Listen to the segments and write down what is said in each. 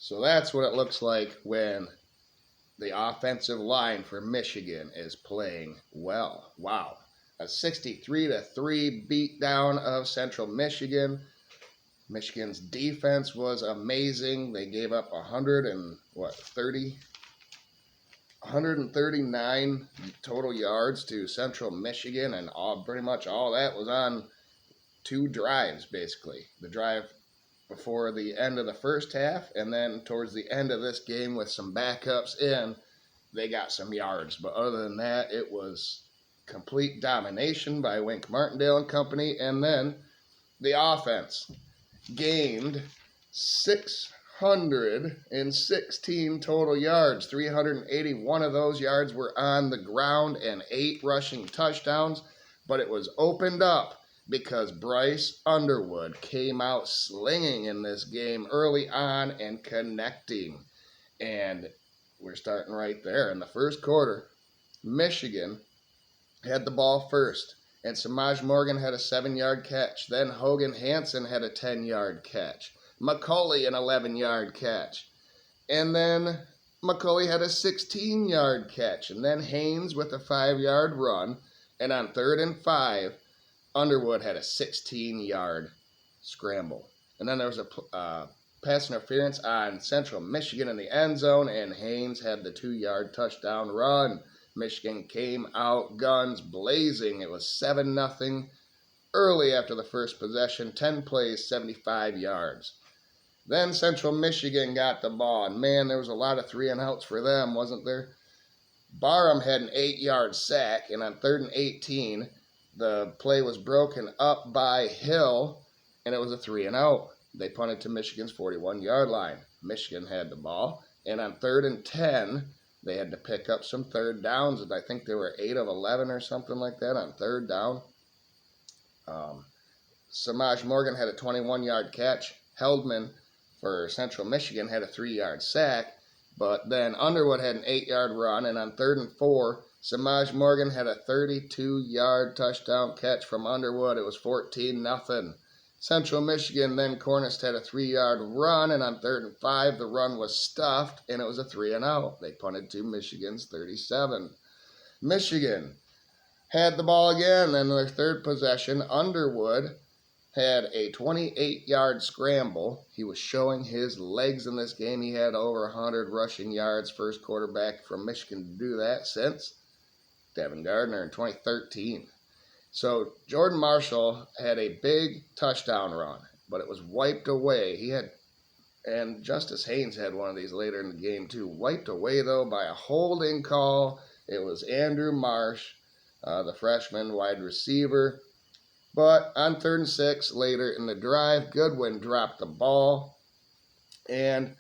So that's what it looks like when the offensive line for Michigan is playing well. Wow. A 63-3 beatdown of Central Michigan. Michigan's defense was amazing. They gave up 139 total yards to Central Michigan, and pretty much all that was on 2 drives, basically. The drive before the end of the first half, and then towards the end of this game with some backups in, they got some yards. But other than that, it was complete domination by Wink Martindale and company. And then the offense gained 616 total yards. 381 of those yards were on the ground and 8 rushing touchdowns. But it was opened up because Bryce Underwood came out slinging in this game early on and connecting. And we're starting right there. In the first quarter, Michigan had the ball first, and Samaj Morgan had a 7-yard catch. Then Hogan Hansen had a 10-yard catch. McCulley an 11-yard catch. And then McCulley had a 16-yard catch. And then Haynes with a 5-yard run. And on 3rd and 5, Underwood had a 16-yard scramble. And then there was a pass interference on Central Michigan in the end zone, and Haynes had the 2-yard touchdown run. Michigan came out guns blazing. It was 7-0 early after the first possession. 10 plays, 75 yards. Then Central Michigan got the ball, and man, there was a lot of 3-and-outs for them, wasn't there? Barham had an 8-yard sack, and on 3rd and 18, the play was broken up by Hill, and it was a 3-and-out. They punted to Michigan's 41-yard line. Michigan had the ball, and on 3rd and 10, they had to pick up some 3rd downs, and I think they were 8 of 11 or something like that on 3rd down. Samaj Morgan had a 21-yard catch. Heldman for Central Michigan had a 3-yard sack, but then Underwood had an 8-yard run, and on 3rd and 4, Samaj Morgan had a 32-yard touchdown catch from Underwood. It was 14-0. Central Michigan then Cornish had a 3-yard run, and on 3rd and 5, the run was stuffed, and it was a 3-and-out. They punted to Michigan's 37. Michigan had the ball again, and their 3rd possession, Underwood had a 28-yard scramble. He was showing his legs in this game. He had over 100 rushing yards, first quarterback from Michigan to do that since Devin Gardner in 2013. So Jordan Marshall had a big touchdown run, but it was wiped away. And Justice Haynes had one of these later in the game too. Wiped away, though, by a holding call. It was Andrew Marsh, the freshman wide receiver. But on 3rd and 6, later in the drive, Goodwin dropped the ball, and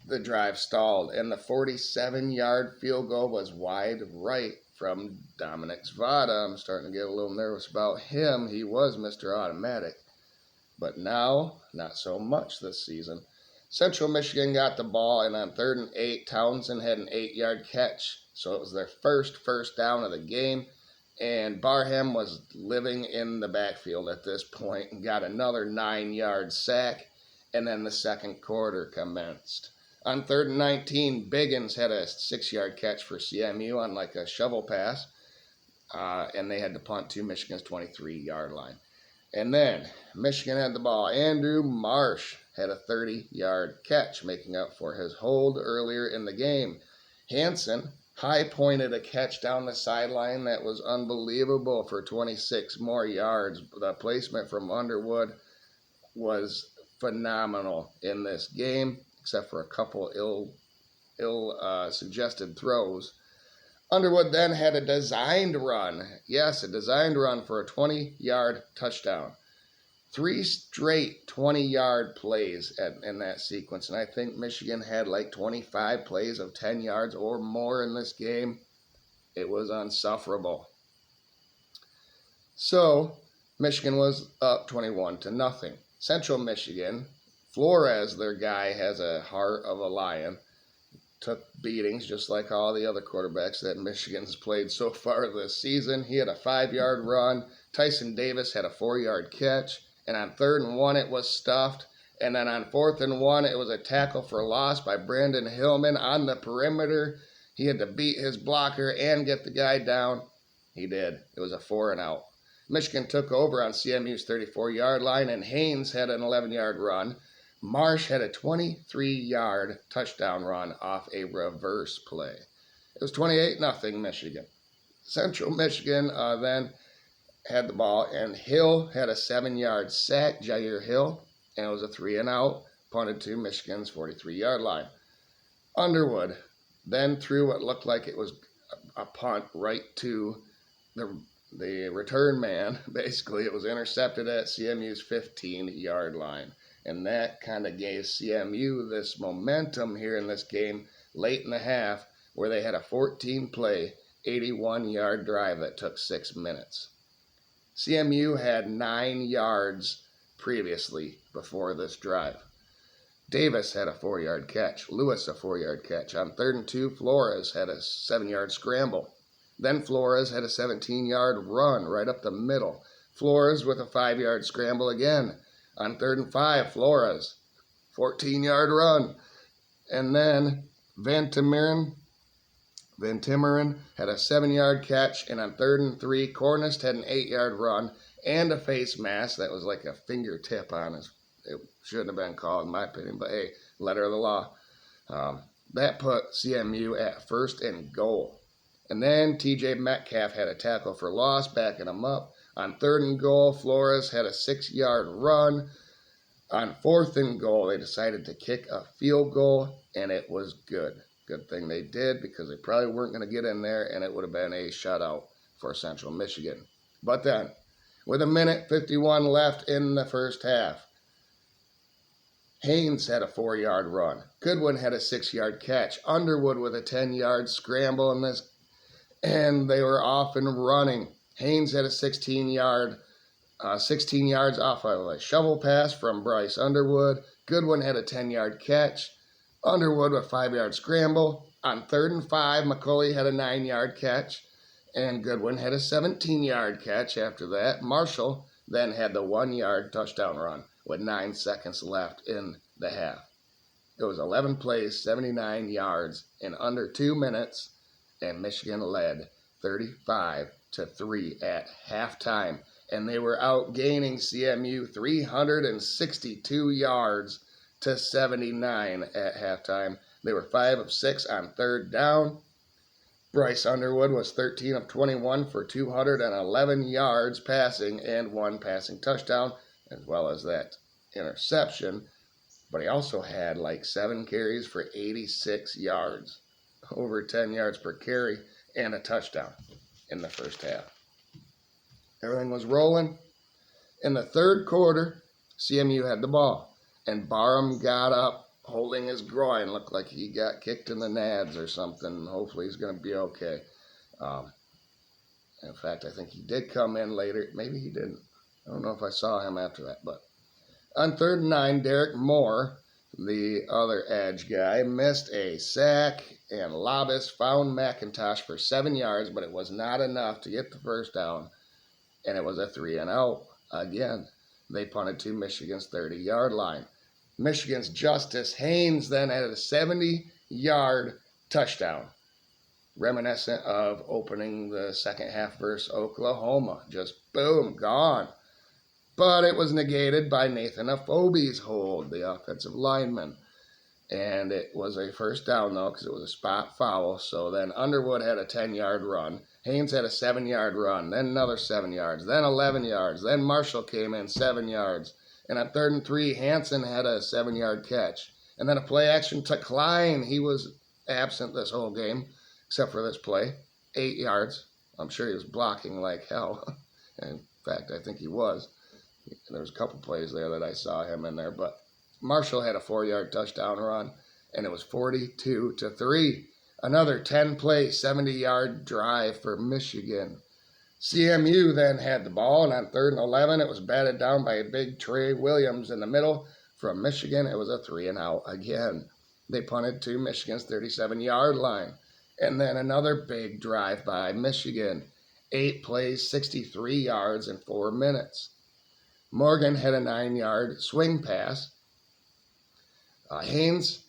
the drive stalled. And the 47-yard field goal was wide right from Dominic Zvada. I'm starting to get a little nervous about him. He was Mr. Automatic. But now, not so much this season. Central Michigan got the ball, and on 3rd and 8, Townsend had an 8-yard catch. So it was their first down of the game. And Barham was living in the backfield at this point and got another 9-yard sack. And then the second quarter commenced. On 3rd and 19, Biggins had a 6-yard catch for CMU on like a shovel pass. And they had to punt to Michigan's 23-yard line. And then Michigan had the ball. Andrew Marsh had a 30-yard catch, making up for his hold earlier in the game. Hansen high-pointed a catch down the sideline that was unbelievable for 26 more yards. The placement from Underwood was phenomenal in this game, except for a couple ill-suggested throws. Underwood then had a designed run. Yes, a designed run for a 20-yard touchdown. 3 straight 20-yard plays in that sequence. And I think Michigan had like 25 plays of 10 yards or more in this game. It was insufferable. So Michigan was up 21-0. Central Michigan, Flores, their guy, has a heart of a lion. Took beatings just like all the other quarterbacks that Michigan's played so far this season. He had a 5-yard run. Tyson Davis had a 4-yard catch. And on 3rd and 1, it was stuffed. And then on 4th and 1, it was a tackle for loss by Brandon Hillman on the perimeter. He had to beat his blocker and get the guy down. He did. It was a 4-and-out. Michigan took over on CMU's 34-yard line, and Haynes had an 11-yard run. Marsh had a 23-yard touchdown run off a reverse play. It was 28-0 Michigan. Central Michigan then had the ball, and Hill had a 7-yard sack, Jair Hill, and it was a 3-and-out, punted to Michigan's 43-yard line. Underwood then threw what looked like it was a punt right to the return man. Basically, it was intercepted at CMU's 15-yard line. And that kind of gave CMU this momentum here in this game late in the half, where they had a 14-play, 81-yard drive that took 6 minutes. CMU had 9 yards previously before this drive. Davis had a 4-yard catch. Lewis a 4-yard catch. On 3rd and 2, Flores had a 7-yard scramble. Then Flores had a 17-yard run right up the middle. Flores with a 5-yard scramble again. On 3rd and 5, Flores, 14-yard run. And then Van Timmeren had a 7-yard catch. And on 3rd and 3, Cornist had an 8-yard run and a face mask that was like a fingertip on his. It shouldn't have been called, in my opinion, but hey, letter of the law. That put CMU at 1st and goal. And then TJ Metcalf had a tackle for loss, backing him up. On 3rd and goal, Flores had a 6-yard run. On 4th and goal, they decided to kick a field goal, and it was good. Good thing they did, because they probably weren't going to get in there, and it would have been a shutout for Central Michigan. But then, with 1:51 left in the first half, Haynes had a 4-yard run. Goodwin had a 6-yard catch. Underwood with a 10-yard scramble in this, and they were off and running. Haynes had a 16 yards off of a shovel pass from Bryce Underwood. Goodwin had a 10-yard catch. Underwood with a 5-yard scramble. On 3rd and 5, McCulley had a 9-yard catch, and Goodwin had a 17-yard catch after that. Marshall then had the 1-yard touchdown run with 9 seconds left in the half. It was 11 plays, 79 yards in under 2 minutes, and Michigan led 35-3 at halftime. And they were outgaining CMU 362 yards to 79 at halftime. They were 5 of 6 on 3rd down. Bryce Underwood was 13 of 21 for 211 yards passing and 1 passing touchdown, as well as that interception. But he also had like 7 carries for 86 yards, over 10 yards per carry, and a touchdown in the first half. Everything was rolling. In the 3rd quarter, CMU had the ball, and Barham got up holding his groin. Looked like he got kicked in the nads or something. Hopefully he's going to be okay. In fact, I think he did come in later. Maybe he didn't. I don't know if I saw him after that. But on 3rd and 9, Derek Moore, the other edge guy, missed a sack, and Labus found McIntosh for 7 yards, but it was not enough to get the first down, and it was a 3-and-out again. They punted to Michigan's 30-yard line. Michigan's Justice Haynes then had a 70-yard touchdown, reminiscent of opening the second half versus Oklahoma. Just boom, gone. But it was negated by Nathan Afobe's hold, the offensive lineman. And it was a first down, though, because it was a spot foul. So then Underwood had a 10-yard run. Haynes had a 7-yard run, then another 7 yards, then 11 yards. Then Marshall came in 7 yards. And on 3rd and 3, Hansen had a 7-yard catch. And then a play action to Klein. He was absent this whole game, except for this play. 8 yards. I'm sure he was blocking like hell. In fact, I think he was. There was a couple plays there that I saw him in there. But Marshall had a 4-yard touchdown run, and it was 42-3. Another 10-play, 70-yard drive for Michigan. CMU then had the ball, and on 3rd and 11, it was batted down by a big Trey Williams in the middle. From Michigan, it was a 3-and-out again. They punted to Michigan's 37-yard line. And then another big drive by Michigan. 8 plays, 63 yards in 4 minutes. Morgan had a 9-yard swing pass, Haynes,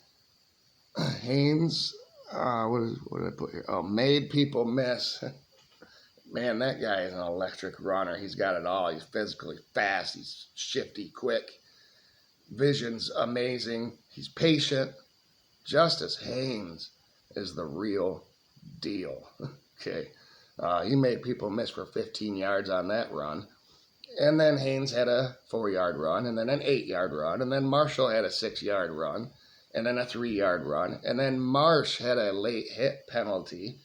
what did I put here? Oh, made people miss. Man, that guy is an electric runner. He's got it all. He's physically fast. He's shifty, quick. Vision's amazing. He's patient. Justice Haynes is the real deal. Okay. He made people miss for 15 yards on that run. And then Haynes had a 4-yard run, and then an 8-yard run, and then Marshall had a 6-yard run, and then a 3-yard run, and then Marsh had a late hit penalty,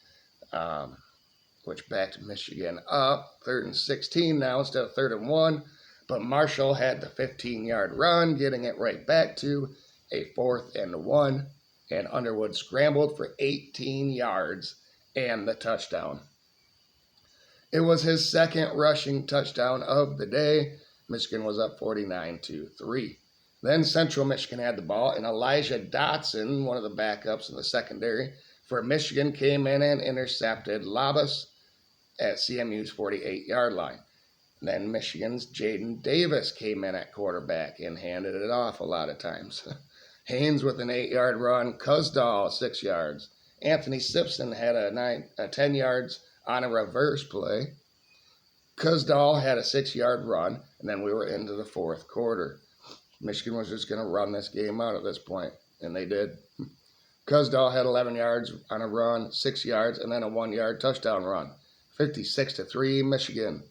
which backed Michigan up. 3rd and 16 now instead of 3rd and 1. But Marshall had the 15-yard run, getting it right back to a 4th and 1. And Underwood scrambled for 18 yards and the touchdown. It was his second rushing touchdown of the day. Michigan was up 49-3. Then Central Michigan had the ball, and Elijah Dotson, one of the backups in the secondary for Michigan, came in and intercepted Labus at CMU's 48-yard line. Then Michigan's Jaden Davis came in at quarterback and handed it off a lot of times. Haynes with an 8-yard run, Cusdahl 6 yards. Anthony Simpson had a 10 yards on a reverse play. Cusdahl had a 6-yard run, and then we were into the 4th quarter. Michigan was just going to run this game out at this point, and they did. Cusdahl had 11 yards on a run, 6 yards, and then a 1-yard touchdown run. 56-3 Michigan.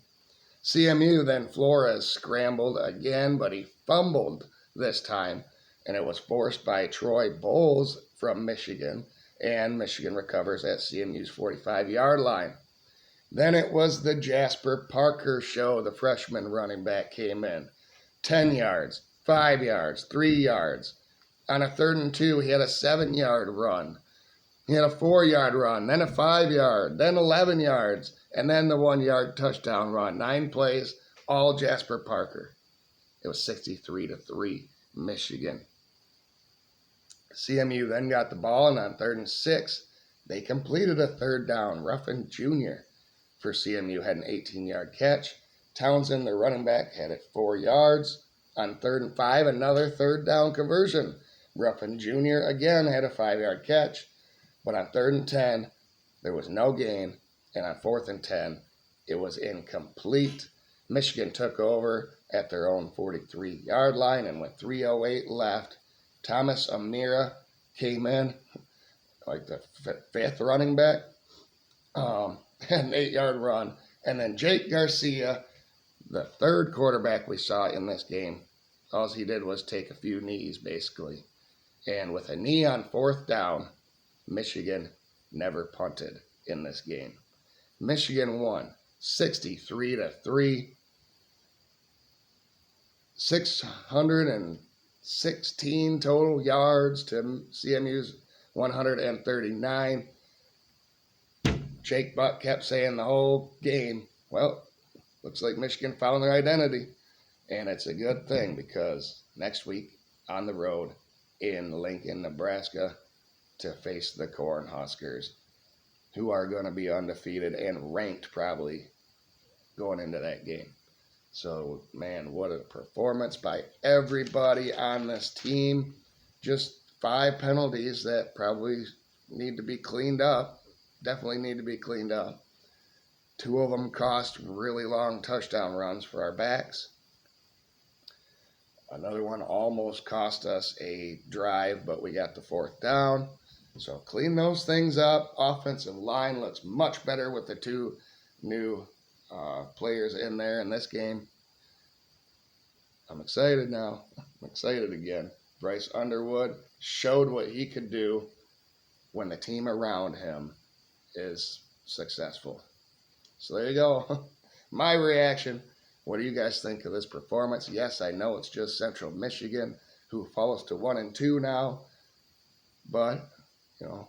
CMU, then Flores scrambled again, but he fumbled this time, and it was forced by Troy Bowles from Michigan, and Michigan recovers at CMU's 45-yard line. Then it was the Jasper Parker show. The freshman running back came in. 10 yards, 5 yards, 3 yards. On a 3rd and 2, he had a 7-yard run. He had a 4-yard run, then a 5-yard, then 11 yards, and then the 1-yard touchdown run. 9 plays, all Jasper Parker. It was 63-3, Michigan. CMU then got the ball, and on 3rd and 6, they completed a 3rd down. Ruffin Jr. for CMU had an 18-yard catch. Townsend, the running back, had it 4 yards. On 3rd and 5, another 3rd down conversion. Ruffin Jr. again had a 5-yard catch. But on 3rd and 10, there was no gain. And on 4th and 10, it was incomplete. Michigan took over at their own 43-yard line, and with 3:08 left, Thomas Amira came in, like the 5th running back, had an 8-yard run. And then Jake Garcia, the 3rd quarterback we saw in this game, all he did was take a few knees, basically. And with a knee on 4th down, Michigan never punted in this game. Michigan won 63-3. 616 total yards to CMU's 139. Jake Buck kept saying the whole game, well, looks like Michigan found their identity. And it's a good thing, because next week on the road in Lincoln, Nebraska, to face the Cornhuskers, who are going to be undefeated and ranked probably going into that game. So, man, what a performance by everybody on this team. Just 5 penalties that probably need to be cleaned up. Definitely need to be cleaned up. 2 of them cost really long touchdown runs for our backs. Another one almost cost us a drive, but we got the 4th down. So clean those things up. Offensive line looks much better with the 2 new players in there in this game. I'm excited now. I'm excited again. Bryce Underwood showed what he could do when the team around him is successful. So there you go. My reaction. What do you guys think of this performance? Yes, I know it's just Central Michigan, who falls to 1-2 now. But, you know,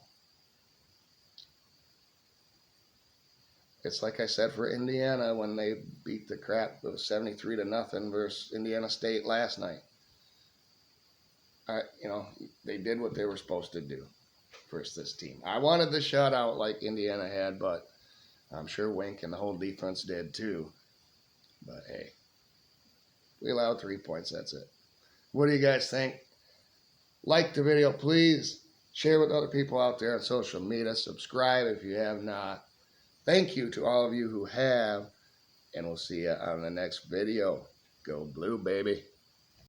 it's like I said for Indiana when they beat the crap. It was 73-0 versus Indiana State last night. They did what they were supposed to do versus this team. I wanted the shutout like Indiana had, but I'm sure Wink and the whole defense did too. But hey, we allowed 3 points. That's it. What do you guys think? Like the video, please. Share with other people out there on social media. Subscribe if you have not. Thank you to all of you who have. And we'll see you on the next video. Go blue, baby.